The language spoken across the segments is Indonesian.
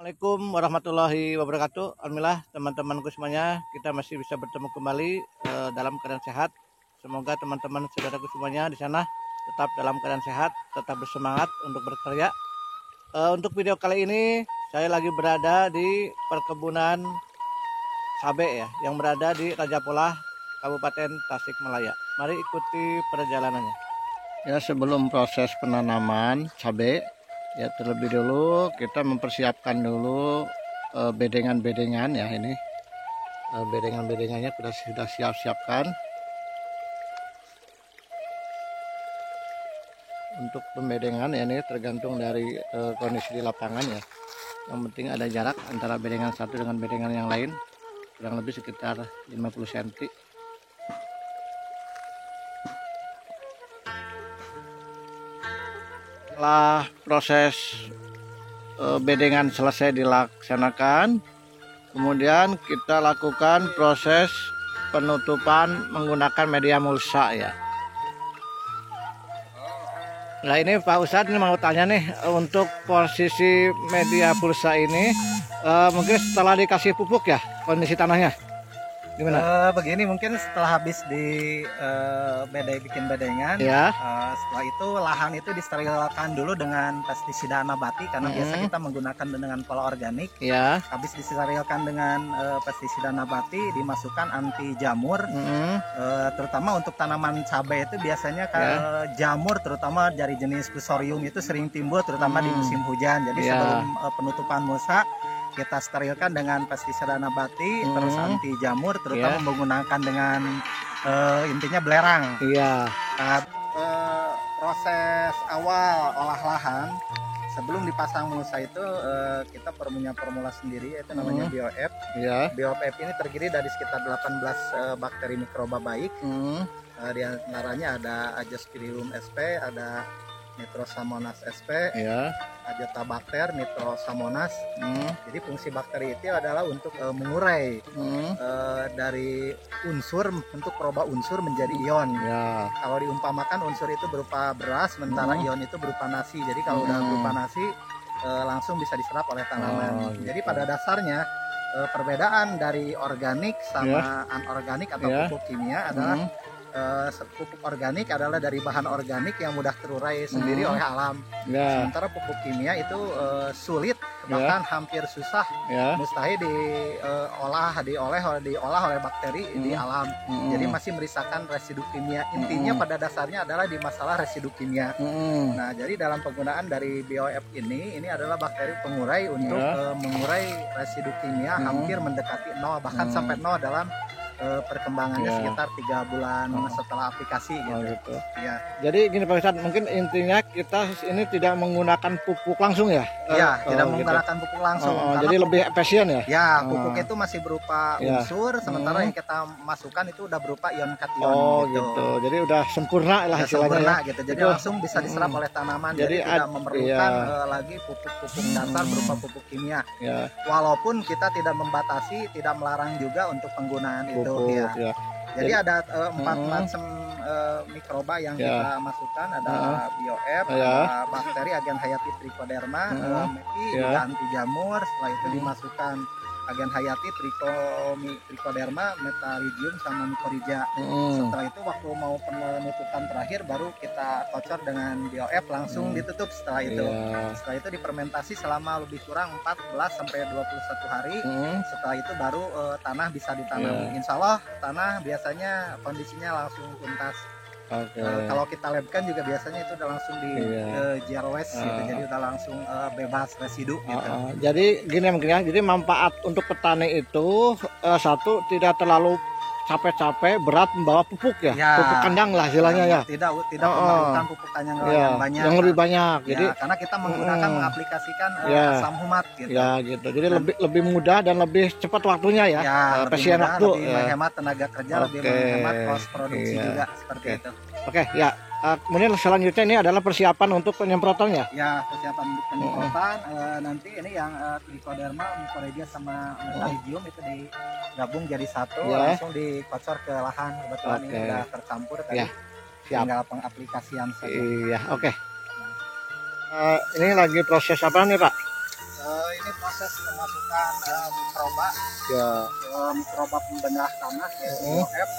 Assalamualaikum warahmatullahi wabarakatuh. Alhamdulillah teman-temanku semuanya, kita masih bisa bertemu kembali dalam keadaan sehat. Semoga teman-teman saudaraku semuanya di sana tetap dalam keadaan sehat, tetap bersemangat untuk berkarya. Untuk video kali ini saya lagi berada di perkebunan cabai ya, yang berada di Rajapolah, Kabupaten Tasikmalaya. Mari ikuti perjalanannya. Ya, sebelum proses penanaman cabai, ya terlebih dulu kita mempersiapkan dulu bedengan-bedengan ya. Ini bedengan-bedengannya sudah siapkan. Untuk pembedengan ya, ini tergantung dari kondisi di lapangan ya. Yang penting ada jarak antara bedengan satu dengan bedengan yang lain, kurang lebih sekitar 50 cm. Setelah proses bedengan selesai dilaksanakan, kemudian kita lakukan proses penutupan menggunakan media mulsa ya. Nah ini Pak Ustadz, ini mau tanya nih, untuk posisi media pulsa ini mungkin setelah dikasih pupuk ya, kondisi tanahnya gimana? Begini, mungkin setelah habis di bikin bedengan Ya. Setelah itu lahan itu disterilkan dulu dengan pestisida nabati, karena biasa kita menggunakan dengan pola organik Ya. Habis disterilkan dengan pestisida nabati, dimasukkan anti jamur. Terutama untuk tanaman cabai itu biasanya jamur terutama dari jenis fusarium itu sering timbul terutama di musim hujan. Jadi sebelum penutupan mulsa kita sterilkan dengan pestisida nabati, terus anti jamur, terutama menggunakan dengan intinya belerang. Iya. Proses awal olah lahan sebelum dipasang mulsa itu kita punya formula sendiri, yaitu namanya BioF. BioF ini terdiri dari sekitar 18 bakteri mikroba baik. Di antaranya ada Azospirillum sp, ada Nitrosamonas sp, Azotabacter, Nitrosamonas. Jadi fungsi bakteri itu adalah untuk mengurai dari unsur, untuk merubah unsur menjadi ion. Kalau diumpamakan unsur itu berupa beras, sementara ion itu berupa nasi. Jadi kalau udah berupa nasi langsung bisa diserap oleh tanaman. Jadi pada dasarnya perbedaan dari organik sama anorganik atau pupuk kimia adalah pupuk organik adalah dari bahan organik yang mudah terurai sendiri oleh alam. Sementara pupuk kimia itu sulit, bahkan hampir susah, mustahil diolah oleh bakteri di alam. Jadi masih merisakan residu kimia. Intinya pada dasarnya adalah di masalah residu kimia. Nah, jadi dalam penggunaan dari BioF ini adalah bakteri pengurai untuk mengurai residu kimia hampir mendekati 0, bahkan sampai 0 dalam perkembangannya sekitar 3 bulan setelah aplikasi gitu. Ya. Jadi gini Pak Ustadz, mungkin intinya kita ini tidak menggunakan pupuk langsung ya? Iya, tidak menggunakan pupuk langsung. Jadi lebih efisien ya? Ya, pupuk itu masih berupa unsur, sementara yang kita masukkan itu udah berupa ion kation gitu. Jadi udah sempurna lah istilahnya gitu. Jadi langsung bisa diserap oleh tanaman. Jadi tidak memerlukan lagi pupuk-pupuk dasar berupa pupuk kimia. Walaupun kita tidak membatasi, tidak melarang juga untuk penggunaan itu. Jadi ada 4 macam mikroba yang kita masukkan, ada BioF, ada bakteri agen hayati Trichoderma, MEPI, juga anti jamur. Setelah itu dimasukkan agen hayati Trichoderma, Metarhizium, sama Mycorrhiza. Setelah itu waktu mau penutupan terakhir baru kita kocor dengan BioF, langsung ditutup. Setelah itu difermentasi selama lebih kurang 14 sampai 21 hari. Setelah itu baru tanah bisa ditanam. Insya Allah tanah biasanya kondisinya langsung tuntas. Kalau kita labkan juga biasanya itu udah langsung di zero waste gitu. Jadi udah langsung bebas residu gitu. Jadi gini mungkin ya, jadi manfaat untuk petani itu satu, tidak terlalu capek-capek berat membawa pupuk pupuk kandang lah istilahnya ya. Tidak memerlukan pupuk kandang yang banyak. Yang lebih banyak. Jadi karena kita menggunakan mengaplikasikan asam humat gitu. Gitu. Jadi lebih mudah dan lebih cepat waktunya ya. Efisien waktu. Lebih menghemat tenaga kerja, lebih menghemat kos produksi juga seperti itu. Kemudian selanjutnya ini adalah persiapan untuk penyemprotannya. Ya, persiapan untuk penyemprotan. Nanti ini yang Trichoderma, Mycorrhiza, sama Metarhizium itu digabung jadi satu, langsung dikocor ke lahan. Kebetulan ini sudah tercampur tadi. Tinggal pengaplikasian saja. Ini lagi proses apa nih Pak? Ini proses pemasukan mikroba, Ya. mikroba pembenah tanah yaitu BOF,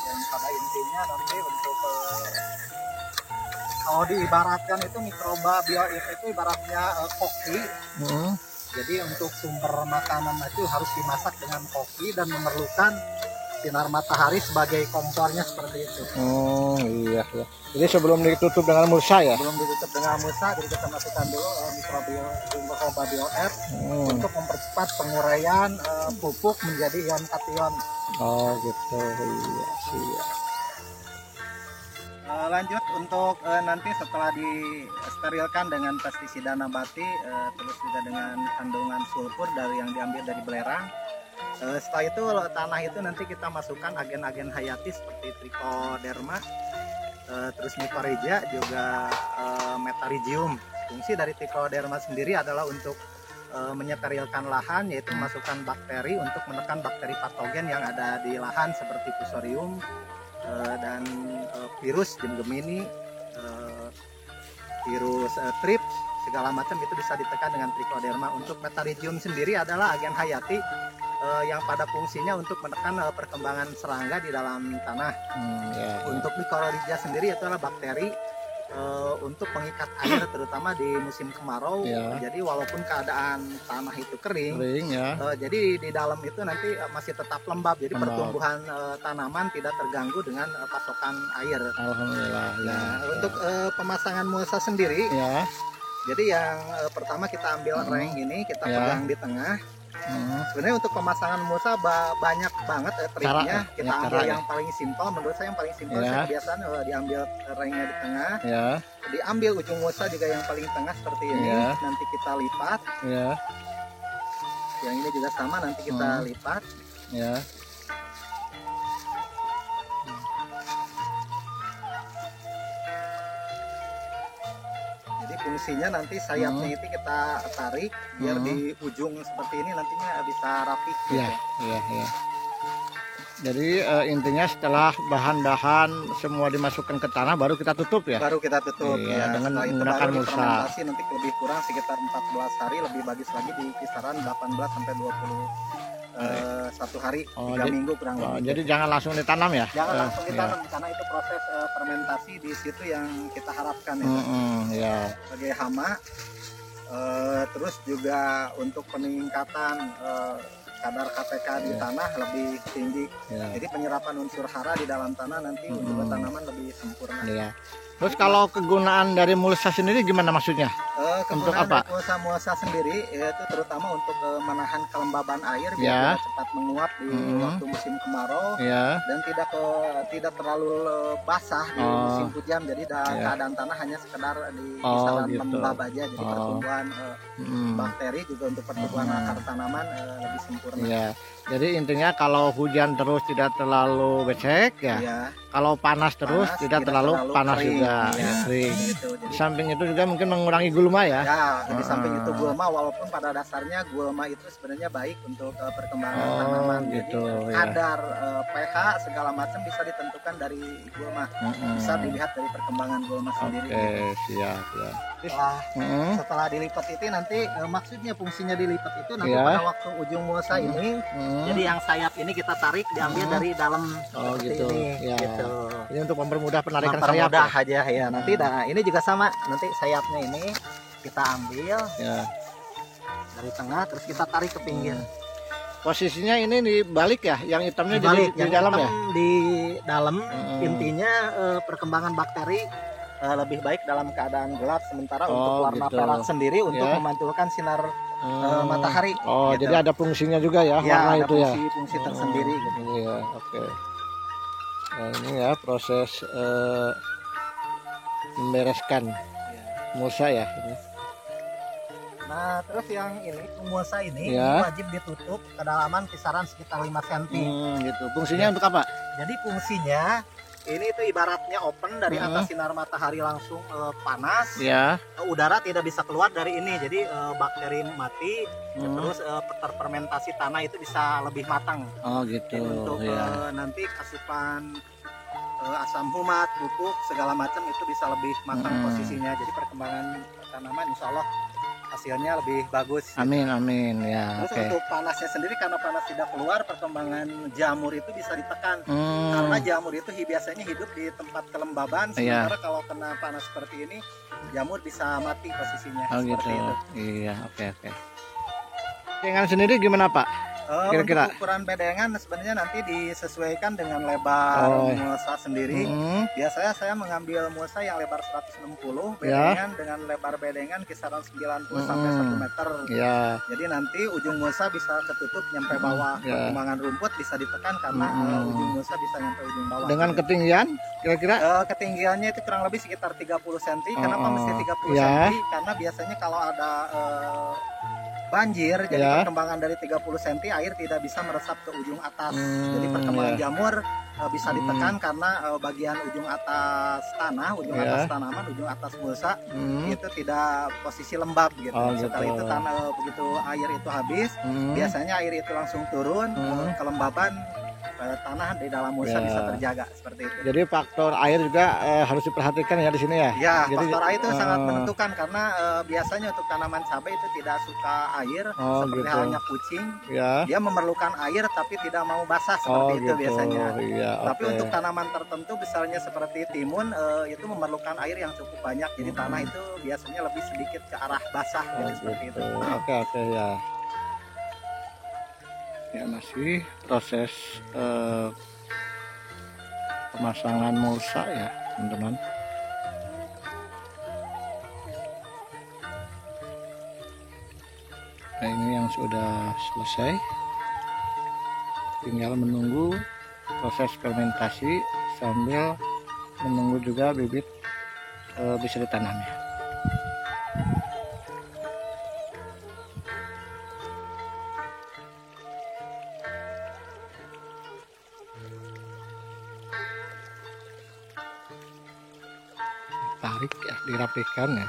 yang pada intinya nanti untuk kalau diibaratkan itu mikroba BOF itu ibaratnya koki. Jadi untuk sumber makanan itu harus dimasak dengan koki dan memerlukan sinar matahari sebagai kompornya seperti itu. Oh iya ya. Jadi sebelum ditutup dengan mulsa ya? Sebelum ditutup dengan mulsa, jadi kita masukkan dulu mikroba BOF untuk mempercepat penguraian pupuk menjadi ion kation. Oh gitu, iya sih. Lanjut untuk nanti setelah disterilkan dengan pestisida nabati, terus juga dengan kandungan sulfur dari yang diambil dari belerang. Setelah itu tanah itu nanti kita masukkan agen-agen hayati seperti trichoderma, terus mycorrhiza, juga metarhizium. Fungsi dari trichoderma sendiri adalah untuk menyeterilkan lahan, yaitu memasukkan bakteri untuk menekan bakteri patogen yang ada di lahan seperti fusarium dan virus Gemini, virus trips, segala macam itu bisa ditekan dengan trichoderma. Untuk metarhizium sendiri adalah agen hayati yang pada fungsinya untuk menekan perkembangan serangga di dalam tanah. Untuk mycorrhiza sendiri itu adalah bakteri untuk pengikat air terutama di musim kemarau. Jadi walaupun keadaan tanah itu kering jadi di dalam itu nanti masih tetap lembab, jadi pertumbuhan tanaman tidak terganggu dengan pasokan air. Alhamdulillah. Untuk pemasangan mulsa sendiri, jadi yang pertama kita ambil ring ini, kita pegang di tengah. Sebenarnya untuk pemasangan mulsa banyak banget triknya. Kita ambil yang paling simpel, menurut saya yang paling simpel kebiasaan diambil ringnya di tengah, diambil ujung mulsa juga yang paling tengah seperti ini, nanti kita lipat. Yang ini juga sama, nanti kita lipat. Fungsinya nanti sayapnya itu kita tarik biar di ujung seperti ini nantinya bisa rapi. Jadi intinya setelah bahan-bahan semua dimasukkan ke tanah baru kita tutup ya? Baru kita tutup dengan menggunakan mulsa. Nanti lebih kurang sekitar 14 hari, lebih bagus lagi di kisaran 18 sampai 21 hari, 3 minggu kurang lebih. Jadi jangan langsung ditanam ya? Jangan langsung ditanam karena itu proses fermentasi di situ yang kita harapkan itu. Sebagai hama, terus juga untuk peningkatan kadar KPK di tanah lebih tinggi. Jadi penyerapan unsur hara di dalam tanah nanti untuk tanaman lebih sempurna. Terus kalau kegunaan dari mulsa sendiri gimana maksudnya? Untuk apa? Mulsa sendiri itu terutama untuk menahan kelembaban air biar cepat menguap di waktu musim kemarau dan tidak terlalu basah di musim hujan. Jadi keadaan tanah hanya sekedar di kisaran lembab aja. Jadi pertumbuhan bakteri juga untuk pertumbuhan akar tanaman lebih sempurna. Jadi intinya kalau hujan terus tidak terlalu becek kalau panas terus tidak terlalu panas kering, juga kering. Gitu. Di samping itu juga mungkin mengurangi gulma ya. Di samping itu gulma, walaupun pada dasarnya gulma itu sebenarnya baik untuk perkembangan tanaman. Gitu, jadi kadar pH segala macam bisa ditentukan dari gulma. Bisa dilihat dari perkembangan gulma sendiri. Siap. Setelah dilipat itu nanti maksudnya fungsinya dilipat itu nanti pada waktu ujung mulsa ini, jadi yang sayap ini kita tarik diambil dari dalam ini. Ini untuk mempermudah penarikan sayap. Aja ya. Nanti ini juga sama. Nanti sayapnya ini kita ambil dari tengah, terus kita tarik ke pinggir. Posisinya ini dibalik ya, yang hitamnya di dalam ya? Di dalam. Intinya perkembangan bakteri lebih baik dalam keadaan gelap, sementara untuk warna perak sendiri untuk memantulkan sinar matahari. Jadi ada fungsinya juga ya, warna ada itu fungsi tersendiri gitu. Nah, ini ya proses membereskan mulsa ya. Nah, terus yang ini mulsa ini wajib ditutup kedalaman kisaran sekitar 5 cm. Gitu. Fungsinya untuk apa? Jadi fungsinya ini itu ibaratnya open dari atas sinar matahari langsung panas. Udara tidak bisa keluar dari ini. Jadi bakteri mati, terus terfermentasi tanah itu bisa lebih matang. Gitu. Untuk nanti asupan asam humat, pupuk segala macam itu bisa lebih matang posisinya. Jadi perkembangan tanaman insya Allah hasilnya lebih bagus. Amin amin ya. Terus untuk panasnya sendiri, karena panas tidak keluar, perkembangan jamur itu bisa ditekan. Karena jamur itu biasanya hidup di tempat kelembaban, sementara kalau kena panas seperti ini jamur bisa mati posisinya. Seperti itu. Iya, oke. Dengan sendiri gimana Pak? Kira-kira untuk ukuran bedengan sebenarnya nanti disesuaikan dengan lebar mulsa sendiri. Biasanya saya mengambil mulsa yang lebar 160, bedengan dengan lebar bedengan kisaran 90 sampai 1 meter. Jadi nanti ujung mulsa bisa ketutup nyampe bawah. Perkembangan rumput bisa ditekan karena ujung mulsa bisa nyampe ujung bawah. Dengan ketinggian kira-kira? Ketinggiannya itu kurang lebih sekitar 30 cm. Kenapa mesti 30 cm? Karena biasanya kalau ada banjir, jadi perkembangan dari 30 cm air tidak bisa meresap ke ujung atas. Jadi perkembangan jamur bisa ditekan karena bagian ujung atas tanah, ujung atas tanaman, ujung atas mulsa itu tidak posisi lembab gitu. Setelah itu begitu air itu habis, biasanya air itu langsung turun, kelembaban tanah di dalam mulsa bisa terjaga seperti itu. Jadi faktor air juga harus diperhatikan ya di sini ya. Ya, faktor air itu sangat menentukan karena biasanya untuk tanaman cabai itu tidak suka air, seperti halnya kucing. Dia memerlukan air tapi tidak mau basah seperti itu biasanya. Tapi untuk tanaman tertentu misalnya seperti timun itu memerlukan air yang cukup banyak. Jadi tanah itu biasanya lebih sedikit ke arah basah seperti itu. Oke ya. Ya masih proses pemasangan mulsa ya teman-teman. Nah ini yang sudah selesai, tinggal menunggu proses fermentasi sambil menunggu juga bibit bisa ditanamnya. Tarik ya, dirapikan ya.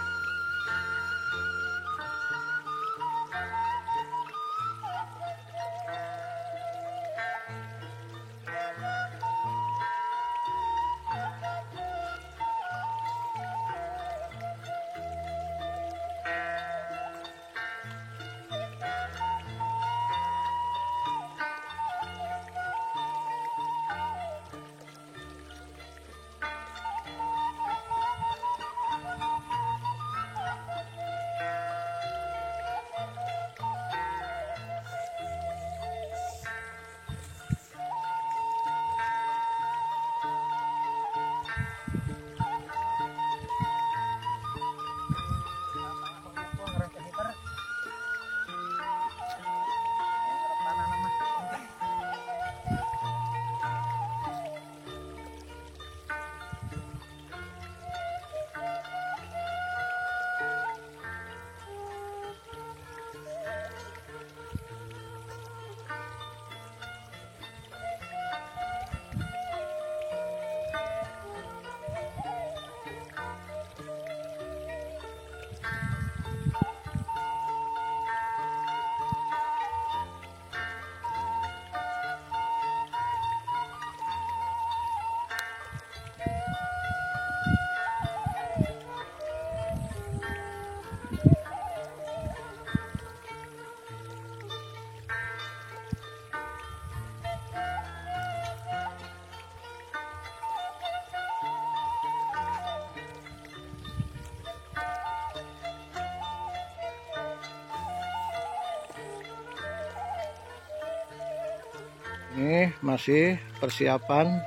Ini masih persiapan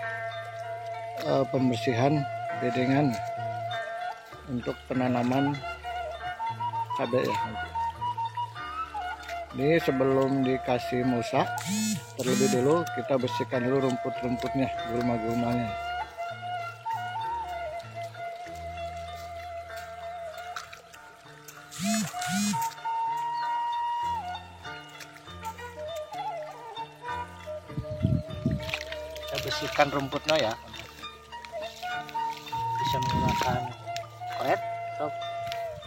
pembersihan bedengan untuk penanaman cabai ya. Ini sebelum dikasih mulsa, terlebih dulu kita bersihkan dulu rumput-rumputnya, gulma-gulmanya. Kita bersihkan rumputnya ya, bisa menggunakan koret atau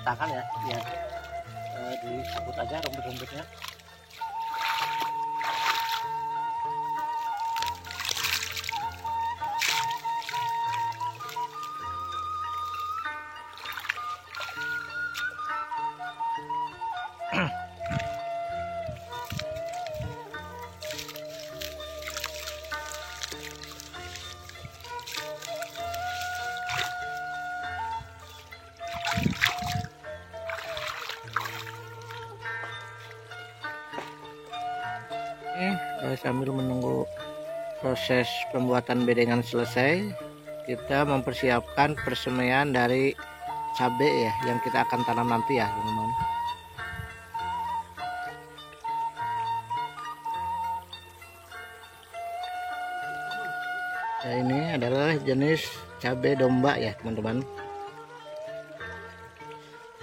tangan ya, biar dicabut aja rumput-rumputnya. Sambil menunggu proses pembuatan bedengan selesai, kita mempersiapkan persemaian dari cabai ya yang kita akan tanam nanti ya teman-teman. Ya, ini adalah jenis cabai domba ya teman-teman.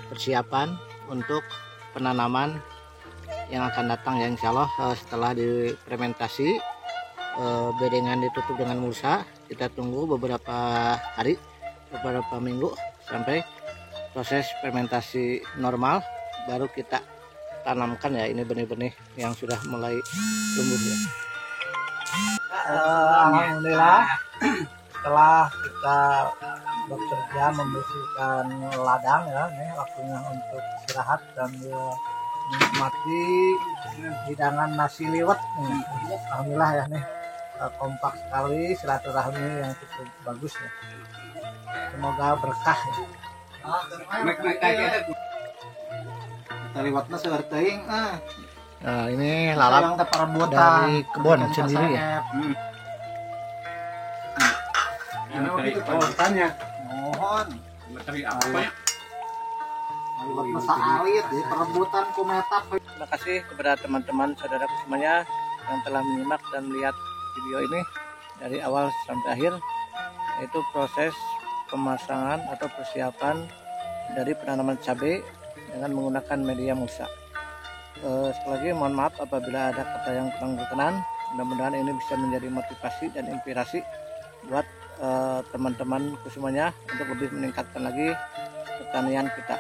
Persiapan untuk penanaman yang akan datang ya, insya Allah setelah difermentasi bedengan ditutup dengan mulsa, kita tunggu beberapa hari, beberapa minggu sampai proses fermentasi normal, baru kita tanamkan ya ini benih-benih yang sudah mulai tumbuh ya. Alhamdulillah setelah kita bekerja membersihkan ladang ya, ini waktunya untuk istirahat dan menikmati hidangan nasi liwet. Alhamdulillah ya nih, kompak sekali, silaturahmi yang cukup bagus ya. Semoga berkah ya. Liwetnya seperti Nah, ini lalap dari kebun sendiri ya. Mohon. Masa alit di perebutan kumetap. Terima kasih kepada teman-teman saudaraku semuanya yang telah menyimak dan lihat video ini dari awal sampai akhir, yaitu proses pemasangan atau persiapan dari penanaman cabai dengan menggunakan media mulsa. Sekali lagi mohon maaf apabila ada kata yang kurang berkenan. Mudah-mudahan ini bisa menjadi motivasi dan inspirasi buat teman-teman semuanya untuk lebih meningkatkan lagi pertanian kita.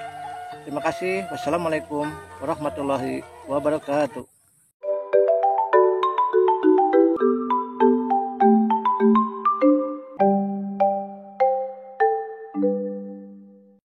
Terima kasih. Wassalamualaikum warahmatullahi wabarakatuh.